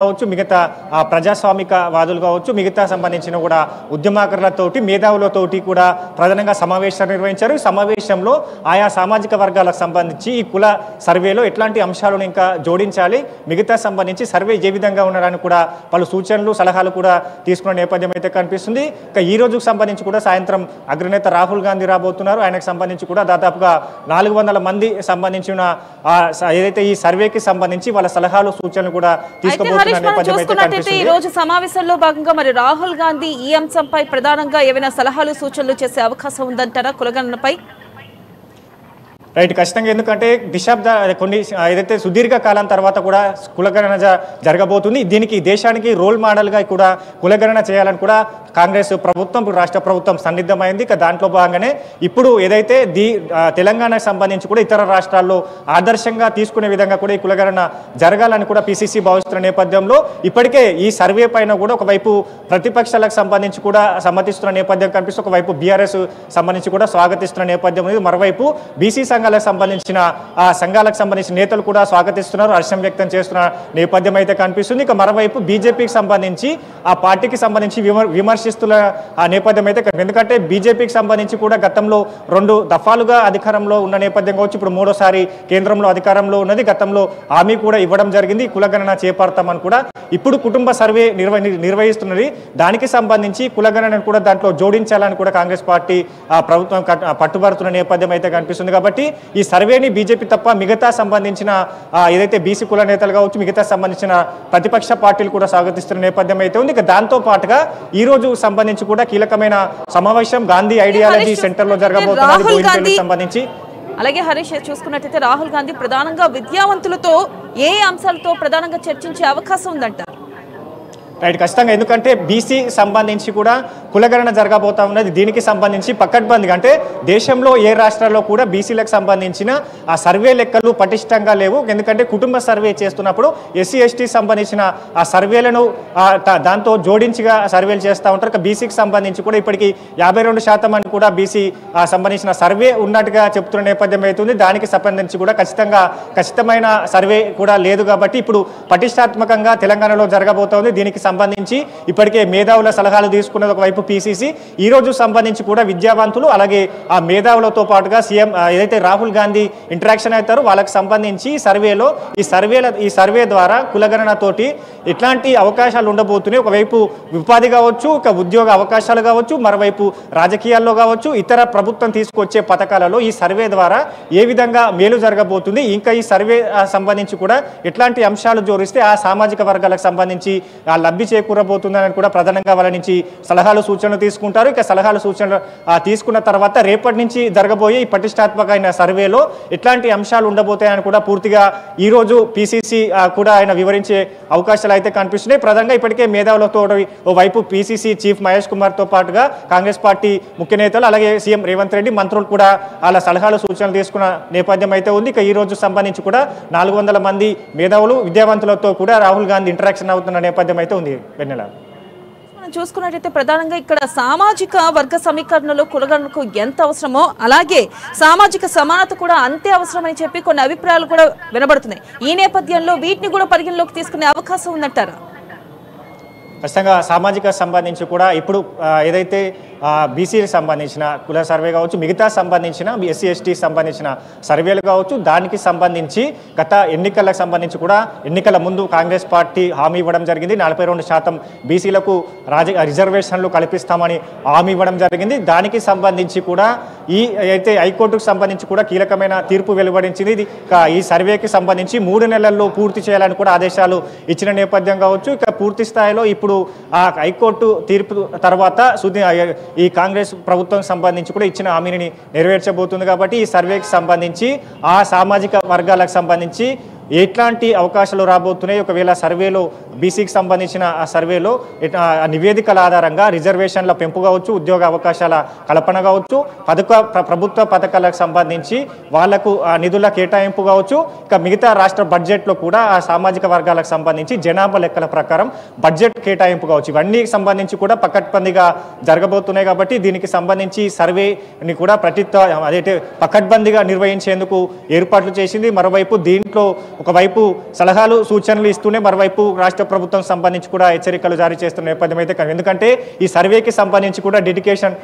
కావచ్చు, మిగతా ప్రజాస్వామిక వాదులు కావచ్చు, మిగతా సంబంధించిన కూడా ఉద్యమకారులతోటి మేధావులతోటి కూడా ప్రధానంగా సమావేశాలు నిర్వహించారు. ఈ సమావేశంలో ఆయా సామాజిక వర్గాలకు సంబంధించి ఈ కుల సర్వేలో ఎట్లాంటి అంశాలను ఇంకా జోడించాలి, మిగతా సంబంధించి సర్వే ఏ విధంగా ఉండడానికి కూడా పలు సూచనలు సలహాలు కూడా తీసుకున్న నేపథ్యం అయితే కనిపిస్తుంది. ఇక ఈ రోజుకు సంబంధించి కూడా సాయంత్రం అగ్రనేత రాహుల్ గాంధీ రాబోతున్నారు. ఆయనకు సంబంధించి కూడా దాదాపుగా 400 మంది సంబంధించిన ఏదైతే ఈ సర్వేకి సంబంధించి వాళ్ళ సలహాలు సూచనలు కూడా తీసుకోబోతున్నారు. ఈ రోజు సమావేశంలో భాగంగా మరి రాహుల్ గాంధీ ఈ అంశంపై ప్రధానంగా ఏమైనా సలహాలు సూచనలు చేసే అవకాశం ఉందంటారా కులగణనపై? రైట్, ఖచ్చితంగా. ఎందుకంటే కొన్ని ఏదైతే సుదీర్ఘ కాలం తర్వాత కూడా కులగణన జరగబోతుంది. దీనికి దేశానికి రోల్ మోడల్గా కూడా కులగణన చేయాలని కూడా కాంగ్రెస్ ప్రభుత్వం, రాష్ట్ర ప్రభుత్వం సన్నిద్ధమైంది. ఇక దాంట్లో భాగంగానే ఇప్పుడు ఏదైతే తెలంగాణకు సంబంధించి కూడా ఇతర రాష్ట్రాల్లో ఆదర్శంగా తీసుకునే విధంగా కూడా ఈ కులగణన జరగాలని కూడా పిసిసి భావిస్తున్న నేపథ్యంలో ఇప్పటికే ఈ సర్వే పైన కూడా ఒకవైపు ప్రతిపక్షాలకు సంబంధించి కూడా సమ్మతిస్తున్న నేపథ్యం కనిపిస్తుంది. ఒకవైపు బీఆర్ఎస్ సంబంధించి కూడా స్వాగతిస్తున్న నేపథ్యం ఉంది. మరోవైపు బీసీ సంఘాలకు సంబంధించిన నేతలు కూడా స్వాగతిస్తున్నారు, హర్షం వ్యక్తం చేస్తున్న నేపథ్యం అయితే కనిపిస్తుంది. ఇక మరోవైపు బీజేపీకి సంబంధించి ఆ పార్టీకి సంబంధించి విమర్శిస్తున్న ఆ నేపథ్యం అయితే, ఎందుకంటే బీజేపీకి సంబంధించి కూడా గతంలో 2 దఫాలుగా అధికారంలో ఉన్న నేపథ్యం కావచ్చు, ఇప్పుడు 3వసారి కేంద్రంలో అధికారంలో ఉన్నది. గతంలో హామీ కూడా ఇవ్వడం జరిగింది, కులగణన చేపడతామని కూడా. ఇప్పుడు కుటుంబ సర్వే నిర్వహిస్తున్నది. దానికి సంబంధించి కులగణనను కూడా దాంట్లో జోడించాలని కూడా కాంగ్రెస్ పార్టీ ప్రభుత్వం పట్టుబడుతున్న నేపథ్యం అయితే కనిపిస్తుంది. కాబట్టి ఈ సర్వేని బీజేపీ తప్ప మిగతా సంబంధించిన ఏదైతే బీసీ కుల నేతలు కావచ్చు, మిగతా సంబంధించిన ప్రతిపక్ష పార్టీలు కూడా స్వాగతిస్తున్న నేపథ్యం అయితే ఉంది. ఇక దాంతో పాటుగా ఈ రోజు సంబంధించి కూడా కీలకమైన సమావేశం గాంధీ ఐడియాలజీ సెంటర్ లో జరగబోతున్నది సంబంధించి. అలాగే హరీష్, చూసుకున్నట్లయితే రాహుల్ గాంధీ ప్రధానంగా విద్యావంతులతో ఏ అంశాలతో ప్రధానంగా చర్చించే అవకాశం ఉందంటారు? రైట్, ఖచ్చితంగా. ఎందుకంటే బీసీ సంబంధించి కూడా కులగణన జరగబోతా ఉన్నది. దీనికి సంబంధించి పకడ్బందీగా, అంటే దేశంలో ఏ రాష్ట్రాల్లో కూడా బీసీలకు సంబంధించిన ఆ సర్వే లెక్కలు పటిష్టంగా లేవు. ఎందుకంటే కుటుంబ సర్వే చేస్తున్నప్పుడు ఎస్సీ ఎస్టీ సంబంధించిన ఆ సర్వేలను దాంతో జోడించిగా సర్వేలు చేస్తూ ఉంటారు. బీసీకి సంబంధించి కూడా ఇప్పటికీ 52% అని కూడా బీసీ సంబంధించిన సర్వే ఉన్నట్టుగా చెప్తున్న నేపథ్యం అవుతుంది. దానికి సంబంధించి కూడా ఖచ్చితమైన సర్వే కూడా లేదు. కాబట్టి ఇప్పుడు పటిష్టాత్మకంగా తెలంగాణలో జరగబోతోంది. దీనికి సంబంధించి ఇప్పటికే మేధావుల సలహాలు తీసుకున్నది ఒకవైపు పిసిసి. ఈ రోజు సంబంధించి కూడా విద్యావంతులు అలాగే ఆ మేధావులతో పాటుగా సీఎం ఏదైతే రాహుల్ గాంధీ ఇంటరాక్షన్ అవుతారో వాళ్ళకి సంబంధించి ఈ సర్వే ద్వారా కులగణనతోటి ఎట్లాంటి అవకాశాలు ఉండబోతున్నాయి, ఒకవైపు ఉపాధి కావచ్చు, ఒక ఉద్యోగ అవకాశాలు కావచ్చు, మరోవైపు రాజకీయాల్లో కావచ్చు, ఇతర ప్రభుత్వం తీసుకొచ్చే పథకాలలో ఈ సర్వే ద్వారా ఏ విధంగా మేలు జరగబోతుంది, ఇంకా ఈ సర్వే సంబంధించి కూడా ఎట్లాంటి అంశాలు జోడిస్తే ఆ సామాజిక వర్గాలకు సంబంధించి లబ్ధి చేకూరబోతుందని కూడా ప్రధానంగా వాళ్ళ నుంచి సలహాలు సూచనలు తీసుకుంటారు. ఇక సలహాలు సూచనలు తీసుకున్న తర్వాత రేపటి నుంచి జరగబోయే ఈ పటిష్టాత్మకమైన సర్వేలో ఎట్లాంటి అంశాలు ఉండబోతాయని కూడా పూర్తిగా ఈ రోజు పిసిసి కూడా ఆయన వివరించే అవకాశాలు అయితే కనిపిస్తున్నాయి. ప్రధానంగా ఇప్పటికే మేధావులతో ఓవైపు పిసిసి చీఫ్ మహేష్ కుమార్తో పాటుగా కాంగ్రెస్ పార్టీ ముఖ్య నేతలు అలాగే సీఎం రేవంత్ రెడ్డి మంత్రులు కూడా వాళ్ళ సలహాలు సూచనలు తీసుకున్న నేపథ్యం అయితే ఉంది. ఇక ఈ రోజు సంబంధించి కూడా 400 మంది మేధావులు విద్యావంతులతో కూడా రాహుల్ గాంధీ ఇంటరాక్షన్ అవుతున్న నేపథ్యం అయితే ఉంది. మనం చూసుకున్నట్లయితే ప్రధానంగా ఇక్కడ సామాజిక వర్గ సమీకరణలో కులగణనకు ఎంత అవసరమో అలాగే సామాజిక సమానత కూడా అంతే అవసరమని చెప్పి కొన్ని అభిప్రాయాలు కూడా వినబడుతున్నాయి. ఈ నేపథ్యంలో వీటిని కూడా పరిగణలోకి తీసుకునే అవకాశం ఉందంటారా? ఖచ్చితంగా సామాజిక సంబంధించి కూడా ఇప్పుడు ఏదైతే బీసీలకు సంబంధించిన కుల సర్వే కావచ్చు, మిగతా సంబంధించిన ఎస్సీ ఎస్టీ సంబంధించిన సర్వేలు కావచ్చు, దానికి సంబంధించి గత ఎన్నికలకు సంబంధించి కూడా ఎన్నికల ముందు కాంగ్రెస్ పార్టీ హామీ ఇవ్వడం జరిగింది. 42% బీసీలకు రిజర్వేషన్లు కల్పిస్తామని హామీ ఇవ్వడం జరిగింది. దానికి సంబంధించి కూడా అయితే హైకోర్టుకు సంబంధించి కూడా కీలకమైన తీర్పు వెలువడించింది. ఈ సర్వేకి సంబంధించి 3 నెలల్లో పూర్తి చేయాలని కూడా ఆదేశాలు ఇచ్చిన నేపథ్యం కావచ్చు. ఇక పూర్తి స్థాయిలో ఇప్పుడు ఆ హైకోర్టు తీర్పు తర్వాత ఈ కాంగ్రెస్ ప్రభుత్వం సంబంధించి కూడా ఇచ్చిన హామీని నెరవేర్చబోతుంది. కాబట్టి ఈ సర్వేకి సంబంధించి ఆ సామాజిక వర్గాలకు సంబంధించి ఎట్లాంటి అవకాశాలు రాబోతున్నాయి, ఒకవేళ సర్వేలో బీసీకి సంబంధించిన ఆ సర్వేలో నివేదికల ఆధారంగా రిజర్వేషన్ల పెంపు కావచ్చు, ఉద్యోగ అవకాశాల కల్పన కావచ్చు, ప్రభుత్వ పథకాలకు సంబంధించి వాళ్లకు నిధుల కేటాయింపు కావచ్చు, ఇక మిగతా రాష్ట్ర బడ్జెట్లో కూడా ఆ సామాజిక వర్గాలకు సంబంధించి జనాభా లెక్కల ప్రకారం బడ్జెట్ కేటాయింపు కావచ్చు, ఇవన్నీ సంబంధించి కూడా పకడ్బందీగా జరగబోతున్నాయి. కాబట్టి దీనికి సంబంధించి సర్వేని కూడా పకడ్బందీగా నిర్వహించేందుకు ఏర్పాట్లు చేసింది. మరోవైపు దీంట్లో ఒకవైపు సలహాలు సూచనలు ఇస్తూనే మరోవైపు రాష్ట్ర ప్రభుత్వం సంబంధించి కూడా హెచ్చరికలు జారీ చేస్తున్న నేపథ్యం అయితే ఎందుకంటే ఈ సర్వేకి సంబంధించి కూడా డెడికేషన్